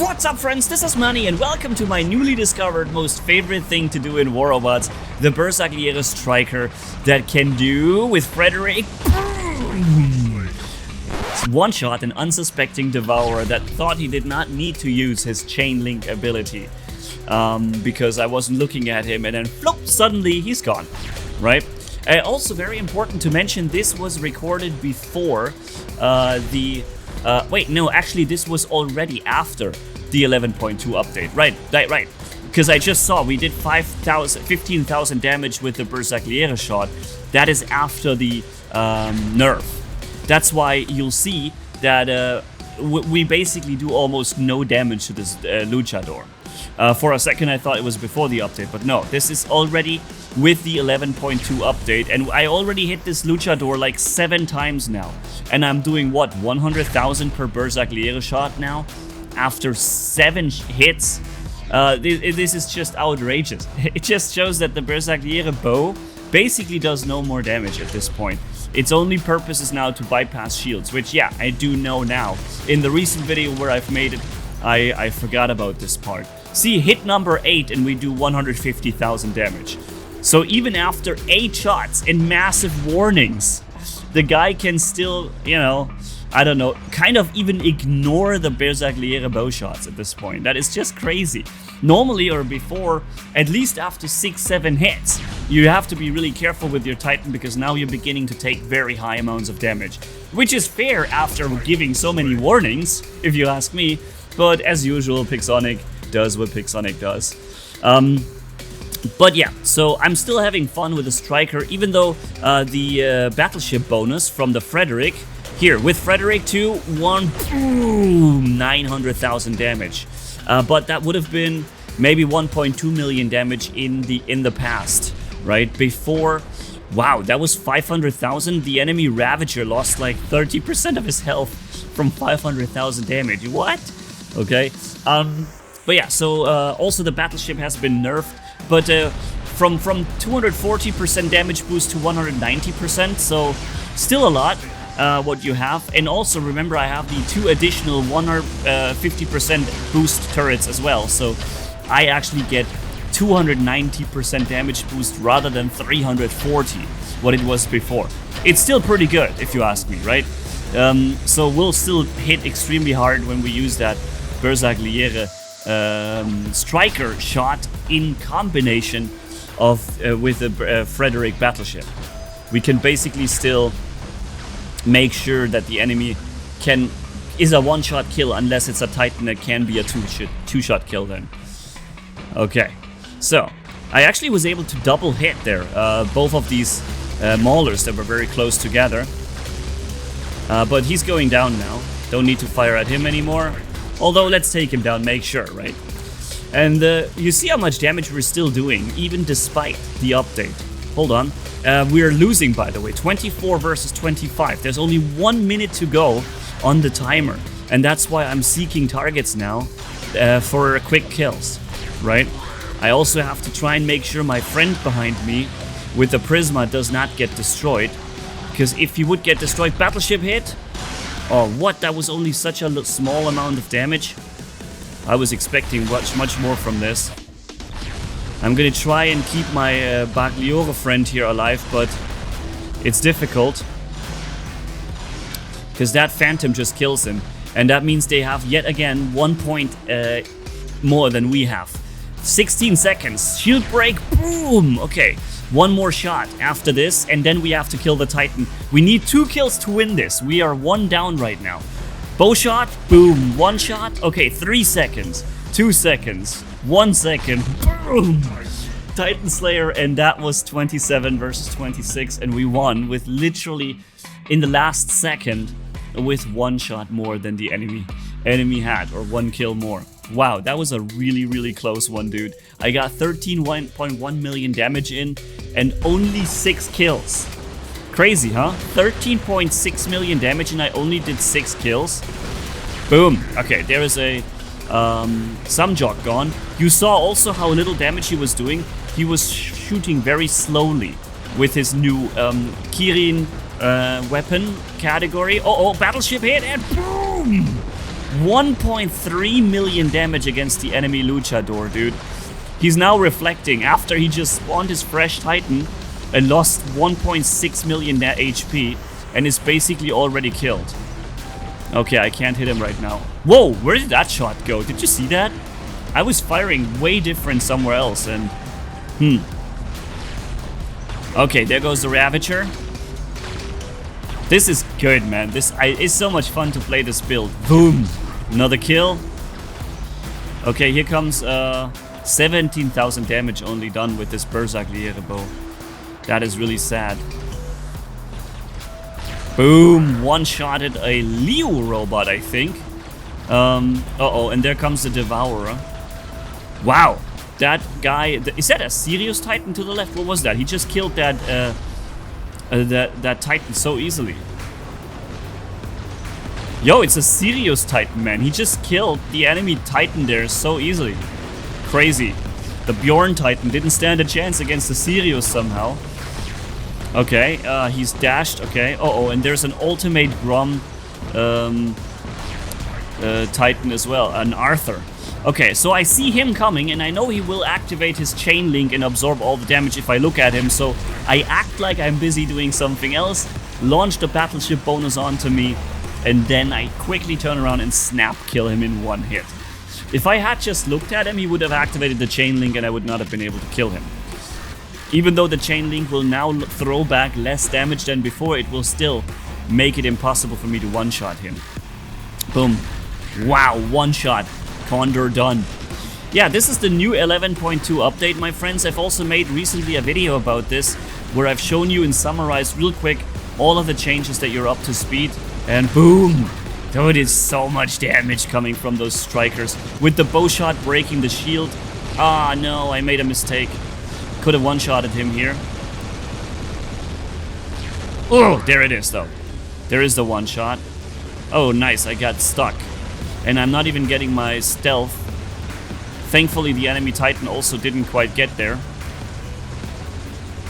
What's up, friends? This is Manni, and welcome to my newly discovered most favorite thing to do in War Robots, the Bersagliere striker that can do with Frederick. One-shot an unsuspecting devourer that thought he did not need to use his chain link ability because I wasn't looking at him, and then flop, suddenly he's gone, right? Also very important to mention, this was recorded before wait, no, actually this was already after the 11.2 update, right, because I just saw we did 15,000 damage with the Bersagliere shot. That is after the nerf. That's why you'll see that we basically do almost no damage to this luchador. For a second I thought it was before the update, but no, this is already with the 11.2 update, and I already hit this luchador like 7 times now, and I'm doing what, 100,000 per Bersagliere shot now after 7 hits. This is just outrageous. It just shows that the Bersagliere bow basically does no more damage at this point. Its only purpose is now to bypass shields, which, yeah, I do know now. In the recent video where I've made it, I forgot about this part. See, hit number 8 and we do 150,000 damage. So even after 8 shots and massive warnings, the guy can still, you know, I don't know, kind of even ignore the Bersagliere bow shots at this point. That is just crazy. Normally, or before, at least after 6-7 hits, you have to be really careful with your Titan, because now you're beginning to take very high amounts of damage. Which is fair after giving so many warnings, if you ask me. But as usual, Pixonic does what Pixonic does. But yeah, so I'm still having fun with the striker, even though the battleship bonus from the Frederick, here, with Frederick 2, boom, 900,000 damage. But that would have been maybe 1.2 million damage in the past, right? Before, wow, that was 500,000. The enemy Ravager lost like 30% of his health from 500,000 damage. What? Okay. But yeah, so also the battleship has been nerfed, but from 240% damage boost to 190%, so still a lot. What you have, and also remember I have the 2 additional 150% boost turrets as well, so I actually get 290% damage boost rather than 340 what it was before. It's still pretty good if you ask me, right? So we'll still hit extremely hard when we use that Bersagliere striker shot in combination of with the Frederick battleship. We can basically still make sure that the enemy is a one-shot kill, unless it's a Titan that can be a two-shot kill then. Okay, so I actually was able to double hit there both of these maulers that were very close together. But he's going down now. Don't need to fire at him anymore. Although let's take him down, make sure, right? And you see how much damage we're still doing, even despite the update. Hold on. We are losing, by the way, 24 versus 25. There's only 1 minute to go on the timer. And that's why I'm seeking targets now for quick kills, right? I also have to try and make sure my friend behind me with the Prisma does not get destroyed. Because if he would get destroyed, battleship hit. Oh, what? That was only such a small amount of damage. I was expecting much more from this. I'm gonna try and keep my Bersagliere friend here alive, but it's difficult. Because that Phantom just kills him. And that means they have yet again 1 point more than we have. 16 seconds. Shield break. Boom. Okay. 1 more shot after this, and then we have to kill the Titan. We need 2 kills to win this. We are 1 down right now. Bow shot. Boom. 1 shot. Okay. 3 seconds. 2 seconds. 1 second. Boom. Titan Slayer, and that was 27 versus 26, and we won with literally in the last second with 1 shot more than the enemy had, or 1 kill more. Wow, that was a really close one, dude. I got 13.1 million damage in and only 6 kills. Crazy, huh? 13.6 million damage and I only did 6 kills. Boom. Okay, there is a some jock gone. You saw also how little damage he was doing. He was shooting very slowly with his new Kirin weapon category. Oh, battleship hit and boom! 1.3 million damage against the enemy luchador, dude. He's now reflecting after he just spawned his fresh Titan and lost 1.6 million HP and is basically already killed. Okay, I can't hit him right now. Whoa, where did that shot go? Did you see that? I was firing way different somewhere else and... Okay, there goes the Ravager. This is good, man. It's so much fun to play this build. Boom! Another kill. Okay, here comes 17,000 damage only done with this Bersagliere bow. That is really sad. Boom! One-shotted a Leo robot, I think. Uh-oh, and there comes the Devourer. Wow! That guy... Is that a Sirius Titan to the left? What was that? He just killed that... that Titan so easily. Yo, it's a Sirius Titan, man. He just killed the enemy Titan there so easily. Crazy. The Bjorn Titan didn't stand a chance against the Sirius somehow. Okay, he's dashed. Okay, uh-oh, and there's an ultimate Grom Titan as well, an Arthur. Okay, so I see him coming, and I know he will activate his chain link and absorb all the damage if I look at him, so I act like I'm busy doing something else, launch the battleship bonus onto me, and then I quickly turn around and snap kill him in one hit. If I had just looked at him, he would have activated the chain link and I would not have been able to kill him. Even though the chain link will now throw back less damage than before, it will still make it impossible for me to one-shot him. Boom. Wow, one-shot. Condor done. Yeah, this is the new 11.2 update, my friends. I've also made recently a video about this where I've shown you and summarized real quick all of the changes that you're up to speed. And boom! Dude, it's so much damage coming from those strikers. With the bow shot breaking the shield. Ah, no, I made a mistake. Could have one-shotted him here. Oh, there it is, though. There is the one-shot. Oh, nice, I got stuck. And I'm not even getting my stealth. Thankfully, the enemy Titan also didn't quite get there.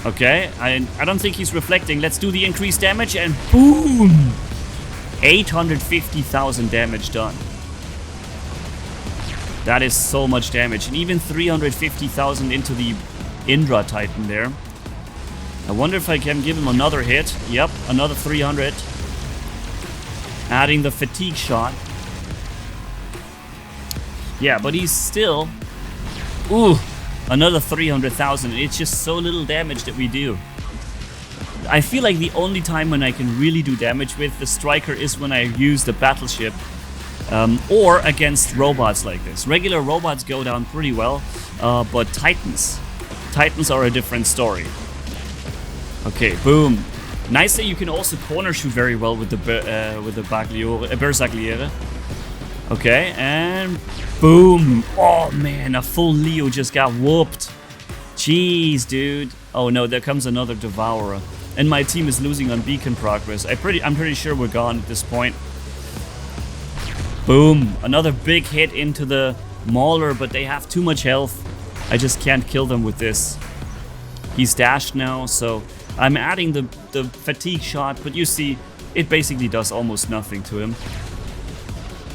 Okay, I don't think he's reflecting. Let's do the increased damage and boom! 850,000 damage done. That is so much damage. And even 350,000 into the Indra Titan there. I wonder if I can give him another hit. Yep, another 300. Adding the fatigue shot. Yeah, but he's still... Ooh, another 300,000. It's just so little damage that we do. I feel like the only time when I can really do damage with the striker is when I use the battleship. Or against robots like this. Regular robots go down pretty well, but Titans are a different story. Okay, boom. Nice that you can also corner shoot very well with the Bersagliere. Okay, and boom. Oh man, a full Leo just got whooped. Jeez, dude. Oh no, there comes another Devourer. And my team is losing on beacon progress. I'm pretty sure we're gone at this point. Boom. Another big hit into the Mauler, but they have too much health. I just can't kill them with this. He's dashed now, so I'm adding the fatigue shot, but you see, it basically does almost nothing to him.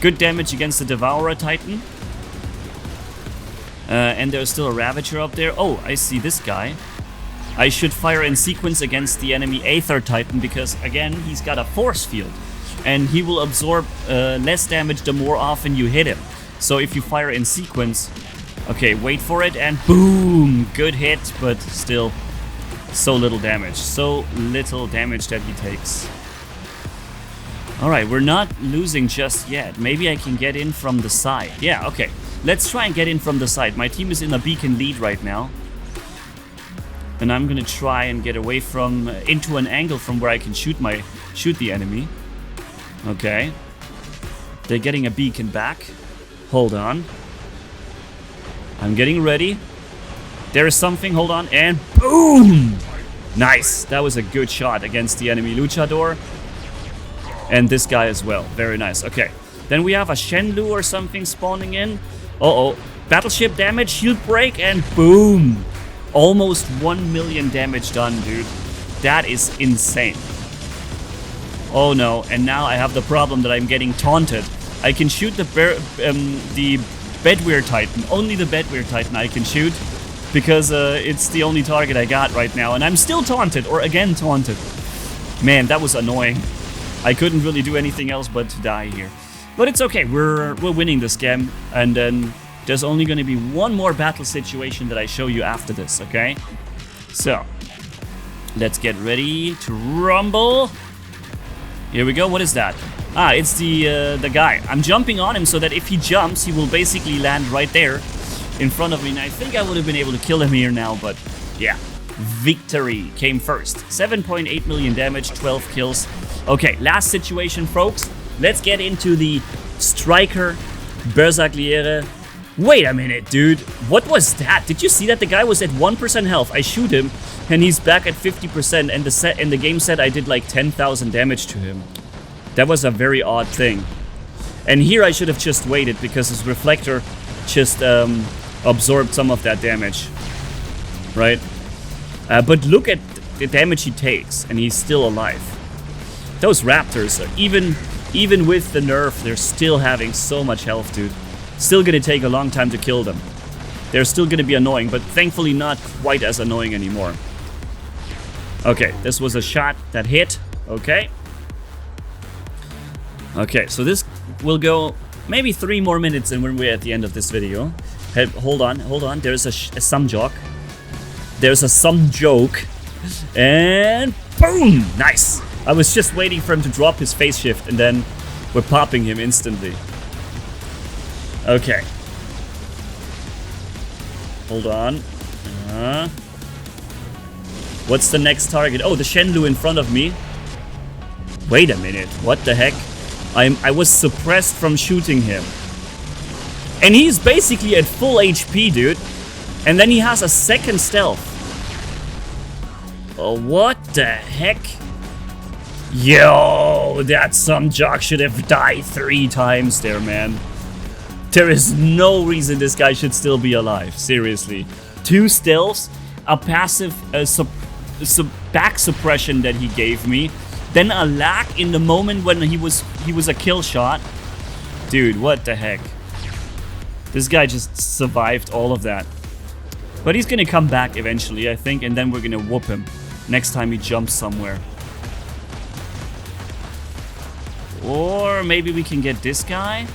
Good damage against the Devourer Titan. And there's still a Ravager up there. Oh, I see this guy. I should fire in sequence against the enemy Aether Titan because, again, he's got a force field. And he will absorb less damage the more often you hit him. So if you fire in sequence... Okay, wait for it and boom! Good hit, but still so little damage. So little damage that he takes. Alright, we're not losing just yet. Maybe I can get in from the side. Yeah, okay. Let's try and get in from the side. My team is in a beacon lead right now. And I'm gonna try and get away from... into an angle from where I can shoot the enemy. Okay. They're getting a beacon back. Hold on. I'm getting ready. There is something, hold on, and boom! Nice, that was a good shot against the enemy luchador. And this guy as well, very nice. Okay, then we have a Shenlu or something spawning in. Uh-oh, battleship damage, shield break, and boom! Almost 1 million damage done, dude. That is insane. Oh no, and now I have the problem that I'm getting taunted I can shoot the Bedwear Titan. Only the Bedwear Titan I can shoot, because it's the only target I got right now. And I'm still taunted, or again taunted. Man, that was annoying. I couldn't really do anything else but to die here. But it's okay, we're winning this game. And then there's only going to be one more battle situation that I show you after this, okay? So, let's get ready to rumble. Here we go, what is that? Ah, it's the guy. I'm jumping on him so that if he jumps, he will basically land right there in front of me. And I think I would have been able to kill him here now, but yeah. Victory came first. 7.8 million damage, 12 kills. Okay, last situation, folks. Let's get into the striker Bersagliere. Wait a minute, dude. What was that? Did you see that? The guy was at 1% health. I shoot him, and he's back at 50%, and the game said I did like 10,000 damage to him. That was a very odd thing. And here I should have just waited, because his reflector just absorbed some of that damage. Right? But look at the damage he takes, and he's still alive. Those raptors, even with the nerf, they're still having so much health, dude. Still gonna take a long time to kill them. They're still gonna be annoying, but thankfully not quite as annoying anymore. Okay, this was a shot that hit. Okay. Okay, so this will go maybe 3 more minutes, and when we're at the end of this video. Hey, hold on. There's some joke. There's some joke. And boom! Nice! I was just waiting for him to drop his phase shift, and then we're popping him instantly. Okay. Hold on. What's the next target? Oh, the Shenlu in front of me. Wait a minute. What the heck? I was suppressed from shooting him. And he's basically at full HP, dude. And then he has a second stealth. Oh, what the heck? Yo, that some jock should have died 3 times there, man. There is no reason this guy should still be alive. Seriously. 2 stealths, a passive back suppression that he gave me, then a lag in the moment when he was a kill shot. Dude, what the heck? This guy just survived all of that. But he's gonna come back eventually, I think, and then we're gonna whoop him next time he jumps somewhere. Or maybe we can get this guy.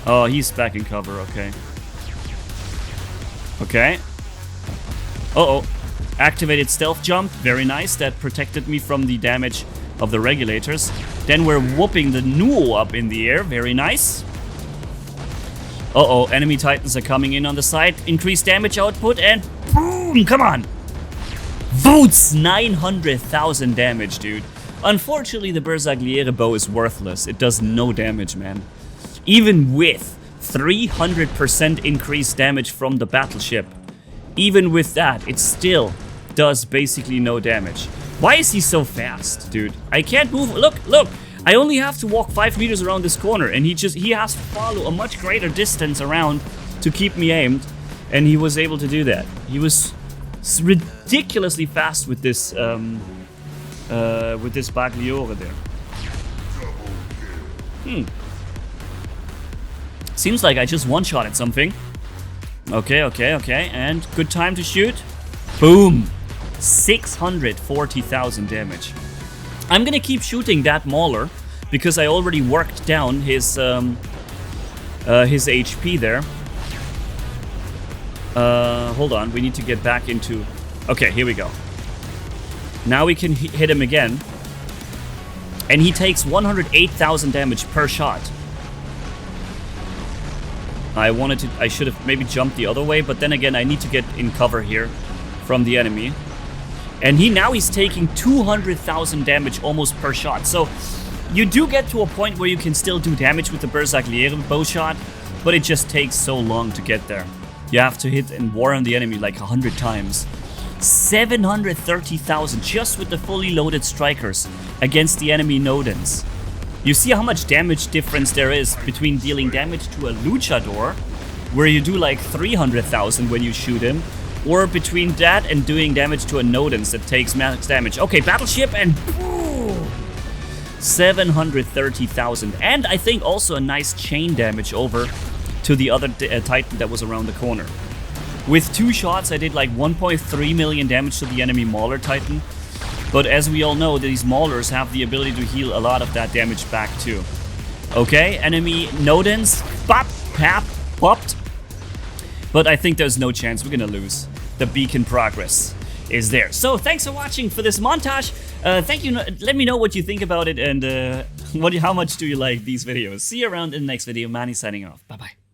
Oh, he's back in cover, okay. Okay. Uh-oh. Activated stealth jump, very nice. That protected me from the damage of the regulators. Then we're whooping the Nuo up in the air, very nice. Uh-oh, enemy titans are coming in on the side. Increased damage output, and boom, come on. Votes 900,000 damage, dude. Unfortunately, the Bersagliere bow is worthless. It does no damage, man. Even with 300% increased damage from the battleship, even with that, it still does basically no damage. Why is he so fast, dude? I can't move. Look. I only have to walk 5 meters around this corner, and he has to follow a much greater distance around to keep me aimed, and he was able to do that. He was ridiculously fast with this Bersagliere there. Seems like I just one-shotted something. Okay, and good time to shoot. Boom! 640,000 damage. I'm gonna keep shooting that Mauler because I already worked down his HP there. Hold on, we need to get back into... Okay, here we go. Now we can hit him again. And he takes 108,000 damage per shot. I should have maybe jumped the other way, but then again, I need to get in cover here from the enemy. And he's taking 200,000 damage almost per shot. So you do get to a point where you can still do damage with the Bersagliere bow shot, but it just takes so long to get there. You have to hit and warn the enemy like 100 times. 730,000 just with the fully loaded strikers against the enemy Nodens. You see how much damage difference there is between dealing damage to a Luchador, where you do like 300,000 when you shoot him, or between that and doing damage to a Nodens that takes max damage. Okay, battleship, and boom! 730,000. And I think also a nice chain damage over to the other Titan that was around the corner. With 2 shots, I did like 1.3 million damage to the enemy Mauler Titan. But as we all know, these Maulers have the ability to heal a lot of that damage back too. Okay, enemy Nodens, pop, pap, popped. But I think there's no chance we're gonna lose. The beacon progress is there. So thanks for watching for this montage. Thank you. Let me know what you think about it and how much do you like these videos. See you around in the next video. Manni signing off. Bye bye.